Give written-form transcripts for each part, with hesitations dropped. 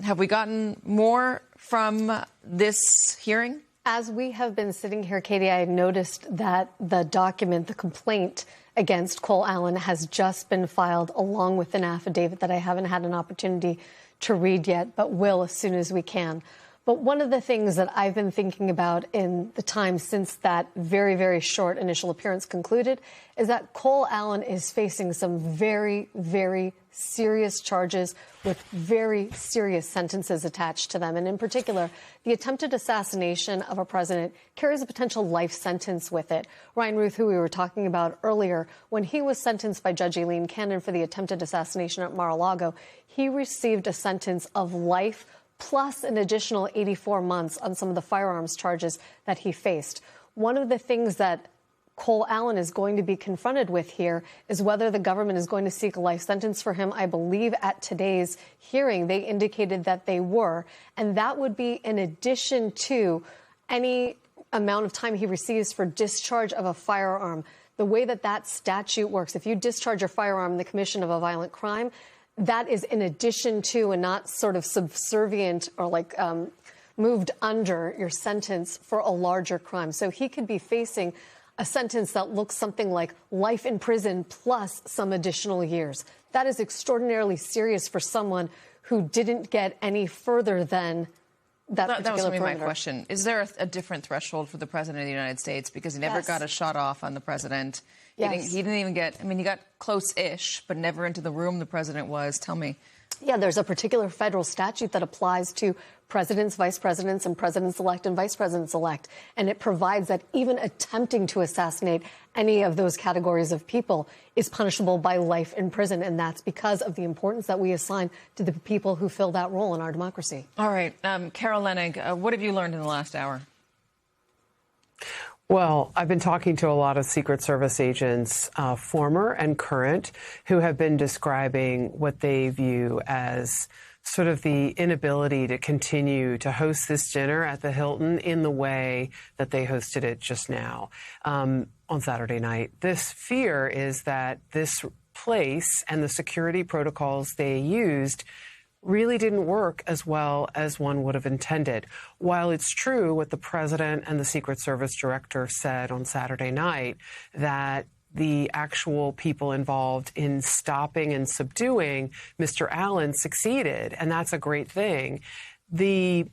Have we gotten more from this hearing? As we have been sitting here, Katie, I noticed that the document, the complaint against Cole Allen, has just been filed along with an affidavit that I haven't had an opportunity to read yet, but will as soon as we can. But one of the things that I've been thinking about in the time since that very, very short initial appearance concluded is that Cole Allen is facing some very, very serious charges with very serious sentences attached to them. And in particular, the attempted assassination of a president carries a potential life sentence with it. Ryan Ruth, who we were talking about earlier, when he was sentenced by Judge Aileen Cannon for the attempted assassination at Mar-a-Lago, he received a sentence of life plus an additional 84 months on some of the firearms charges that he faced. One of the things that Cole Allen is going to be confronted with here is whether the government is going to seek a life sentence for him. I believe at today's hearing, they indicated that they were, and that would be in addition to any amount of time he receives for discharge of a firearm. The way that that statute works, if you discharge your firearm in the commission of a violent crime, that is in addition to and not sort of subservient or like moved under your sentence for a larger crime. So he could be facing a sentence that looks something like life in prison plus some additional years. That is extraordinarily serious for someone who didn't get any further than that particular That was going to be my perimeter. question. Is there a different threshold for the president of the United States? Because he never got a shot off on the president. Yes. He didn't even get, I mean, he got close-ish, but never into the room the president was. Tell me. Yeah, there's a particular federal statute that applies to presidents, vice presidents, and presidents-elect and vice presidents-elect. And it provides that even attempting to assassinate any of those categories of people is punishable by life in prison. And that's because of the importance that we assign to the people who fill that role in our democracy. All right. Carol Leonnig, what have you learned in the last hour? Well, I've been talking to a lot of Secret Service agents, former and current, who have been describing what they view as sort of the inability to continue to host this dinner at the Hilton in the way that they hosted it just now on Saturday night. This fear is that this place and the security protocols they used really didn't work as well as one would have intended. While it's true what the president and the Secret Service director said on Saturday night, that the actual people involved in stopping and subduing Mr. Allen succeeded, and that's a great thing. The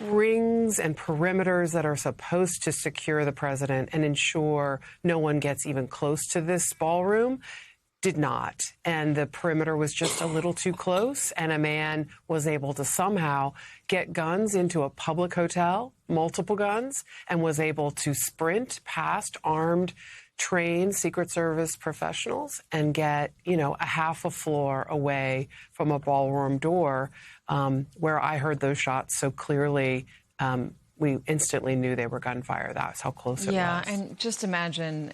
rings and perimeters that are supposed to secure the president and ensure no one gets even close to this ballroom did not. And the perimeter was just a little too close, and a man was able to somehow get guns into a public hotel, multiple guns, and was able to sprint past armed, trained Secret Service professionals and get, a half a floor away from a ballroom door where I heard those shots so clearly. We instantly knew they were gunfire. That's how close it was. Yeah, and just imagine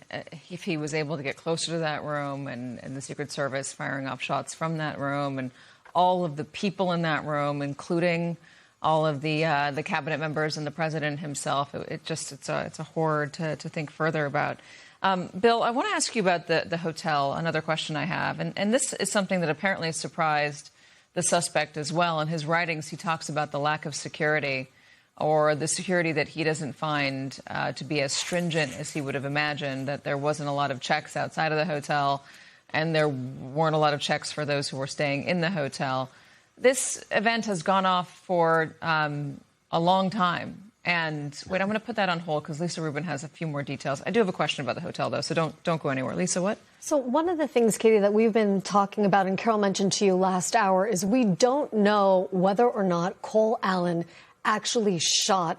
if he was able to get closer to that room and the Secret Service firing off shots from that room and all of the people in that room, including all of the cabinet members and the president himself. It's a horror to think further about. Bill, I want to ask you about the hotel, another question I have. And this is something that apparently has surprised the suspect as well. In his writings, he talks about the lack of security, or the security that he doesn't find to be as stringent as he would have imagined, that there wasn't a lot of checks outside of the hotel, and there weren't a lot of checks for those who were staying in the hotel. This event has gone off for a long time. And wait, I'm going to put that on hold because Lisa Rubin has a few more details. I do have a question about the hotel, though, so don't go anywhere. Lisa, what? So one of the things, Katie, that we've been talking about, and Carol mentioned to you last hour, is we don't know whether or not Cole Allen actually shot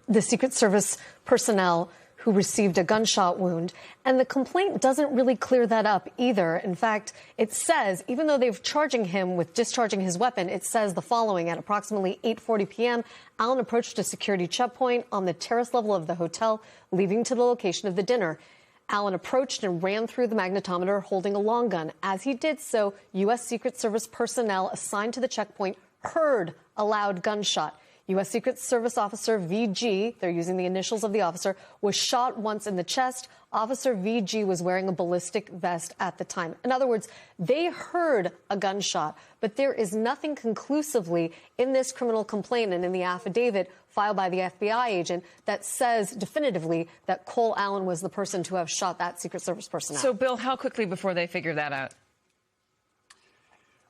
the Secret Service personnel who received a gunshot wound. And the complaint doesn't really clear that up either. In fact, it says, even though they're charging him with discharging his weapon, it says the following: at approximately 8:40 p.m., Allen approached a security checkpoint on the terrace level of the hotel, leading to the location of the dinner. Allen approached and ran through the magnetometer holding a long gun. As he did so, U.S. Secret Service personnel assigned to the checkpoint heard a loud gunshot. U.S. Secret Service officer VG, they're using the initials of the officer, was shot once in the chest. Officer VG was wearing a ballistic vest at the time. In other words, they heard a gunshot, but there is nothing conclusively in this criminal complaint and in the affidavit filed by the FBI agent that says definitively that Cole Allen was the person to have shot that Secret Service personnel. So, Bill, how quickly before they figure that out?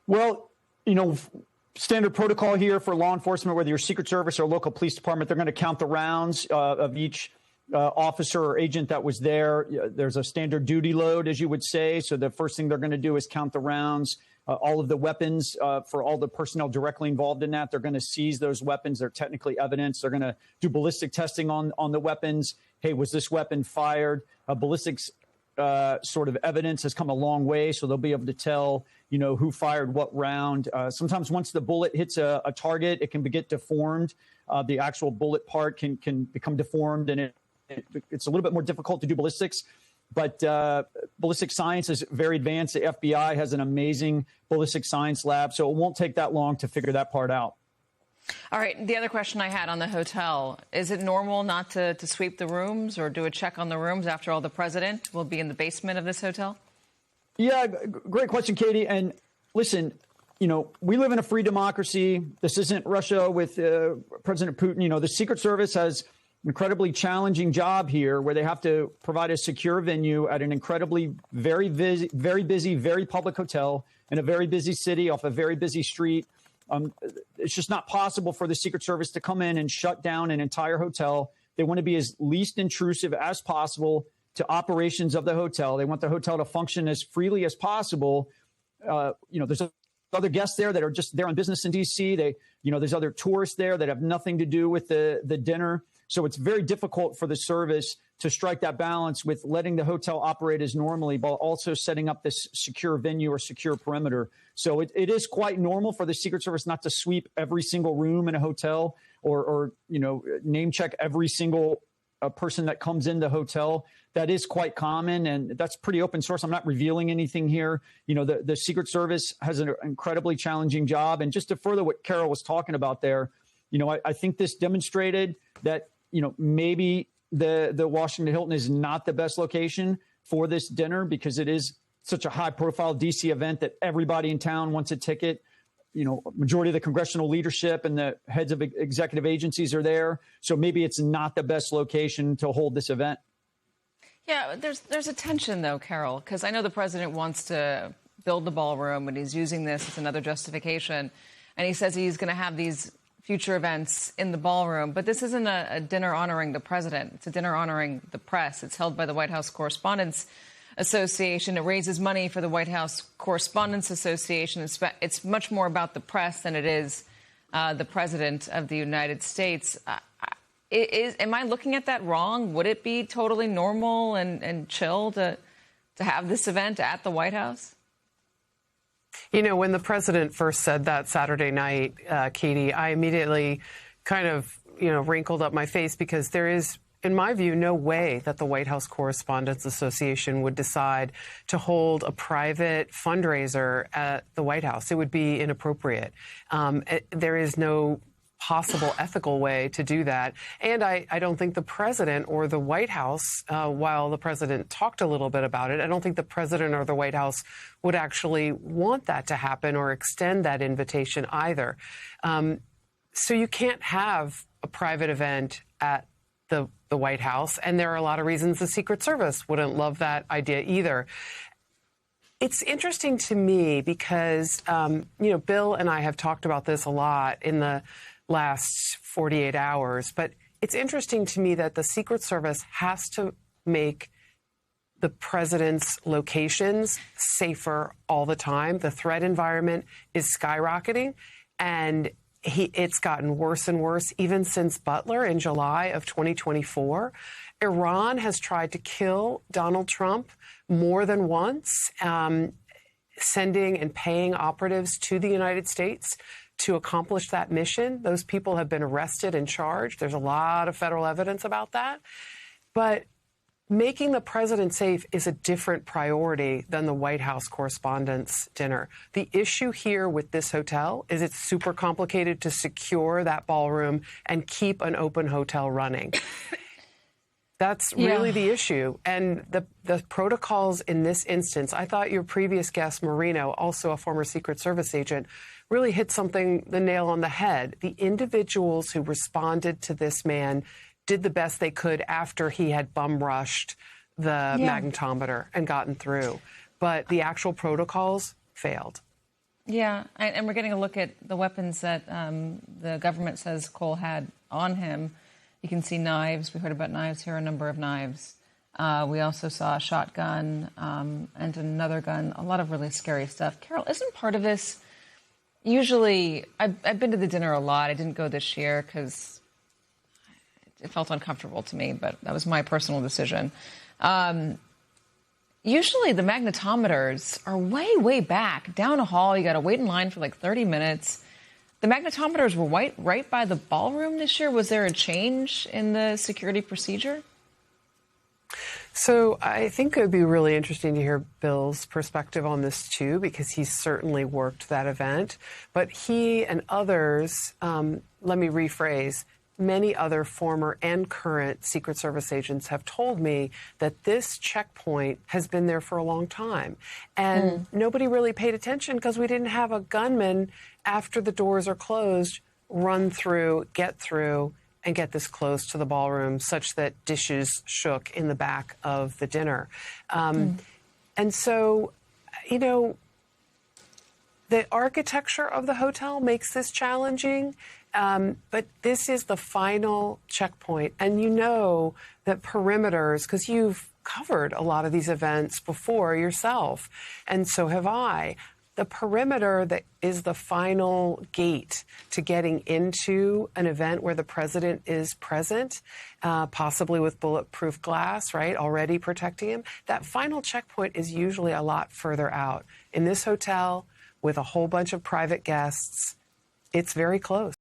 Well, standard protocol here for law enforcement, whether you're Secret Service or local police department, they're going to count the rounds of each officer or agent that was there. There's a standard duty load, as you would say. So the first thing they're going to do is count the rounds, all of the weapons for all the personnel directly involved in that. They're going to seize those weapons. They're technically evidence. They're going to do ballistic testing on the weapons. Hey, was this weapon fired? Ballistics sort of evidence has come a long way, so they'll be able to tell, who fired what round. Sometimes once the bullet hits a target, it can get deformed. The actual bullet part can become deformed, and it's a little bit more difficult to do ballistics. But ballistic science is very advanced. The FBI has an amazing ballistic science lab, so it won't take that long to figure that part out. All right. The other question I had on the hotel, is it normal not to sweep the rooms or do a check on the rooms? After all, the president will be in the basement of this hotel? Yeah, great question, Katie. And listen, we live in a free democracy. This isn't Russia with President Putin. The Secret Service has an incredibly challenging job here where they have to provide a secure venue at an incredibly very busy, very public hotel in a very busy city off a very busy street. It's just not possible for the Secret Service to come in and shut down an entire hotel. They want to be as least intrusive as possible to operations of the hotel. They want the hotel to function as freely as possible. There's other guests there that are just there on business in D.C. There's other tourists there that have nothing to do with the dinner. So it's very difficult for the service to strike that balance with letting the hotel operate as normally, but also setting up this secure venue or secure perimeter. So it is quite normal for the Secret Service not to sweep every single room in a hotel or name check every single person that comes in the hotel. That is quite common, and that's pretty open source. I'm not revealing anything here. The Secret Service has an incredibly challenging job. And just to further what Carol was talking about there, I think this demonstrated that maybe the Washington Hilton is not the best location for this dinner because it is such a high-profile D.C. event that everybody in town wants a ticket. Majority of the congressional leadership and the heads of executive agencies are there. So maybe it's not the best location to hold this event. Yeah, there's a tension, though, Carol, because I know the president wants to build the ballroom, and he's using this as another justification. And he says he's going to have these future events in the ballroom. But this isn't a dinner honoring the president. It's a dinner honoring the press. It's held by the White House Correspondents Association. It raises money for the White House Correspondents Association. It's much more about the press than it is the president of the United States. Am I looking at that wrong? Would it be totally normal and chill to have this event at the White House? When the president first said that Saturday night, Katie, I immediately kind of, wrinkled up my face because there is, in my view, no way that the White House Correspondents Association would decide to hold a private fundraiser at the White House. It would be inappropriate. There is no possible ethical way to do that. And I don't think the president or the White House, while the president talked a little bit about it, I don't think the president or the White House would actually want that to happen or extend that invitation either. So you can't have a private event at the White House. And there are a lot of reasons the Secret Service wouldn't love that idea either. It's interesting to me because, Bill and I have talked about this a lot in the last 48 hours, but it's interesting to me that the Secret Service has to make the president's locations safer all the time. The threat environment is skyrocketing, and it's gotten worse and worse even since Butler in July of 2024. Iran has tried to kill Donald Trump more than once, sending and paying operatives to the United States to accomplish that mission. Those people have been arrested and charged. There's a lot of federal evidence about that. But making the president safe is a different priority than the White House Correspondents' Dinner. The issue here with this hotel is it's super complicated to secure that ballroom and keep an open hotel running. That's really the issue. And the protocols in this instance, I thought your previous guest, Marino, also a former Secret Service agent, really hit the nail on the head. The individuals who responded to this man did the best they could after he had bum rushed the magnetometer and gotten through. But the actual protocols failed. Yeah, and we're getting a look at the weapons that the government says Cole had on him. You can see knives. We heard about knives here, a number of knives. We also saw a shotgun and another gun, a lot of really scary stuff. Carol, isn't part of this usually, I've been to the dinner a lot. I didn't go this year because it felt uncomfortable to me, but that was my personal decision. Usually the magnetometers are way, way back down a hall. You got to wait in line for like 30 minutes. The magnetometers were right by the ballroom this year. Was there a change in the security procedure? So I think it would be really interesting to hear Bill's perspective on this, too, because he's certainly worked that event. But he and others, let me rephrase, many other former and current Secret Service agents have told me that this checkpoint has been there for a long time. And nobody really paid attention because we didn't have a gunman, after the doors are closed, run through, get through, and get this close to the ballroom such that dishes shook in the back of the dinner. And so, you know, the architecture of the hotel makes this challenging. But this is the final checkpoint. And you know that perimeters, because you've covered a lot of these events before yourself, and so have I. The perimeter that is the final gate to getting into an event where the president is present, possibly with bulletproof glass, right, already protecting him, that final checkpoint is usually a lot further out. In this hotel, with a whole bunch of private guests, it's very close.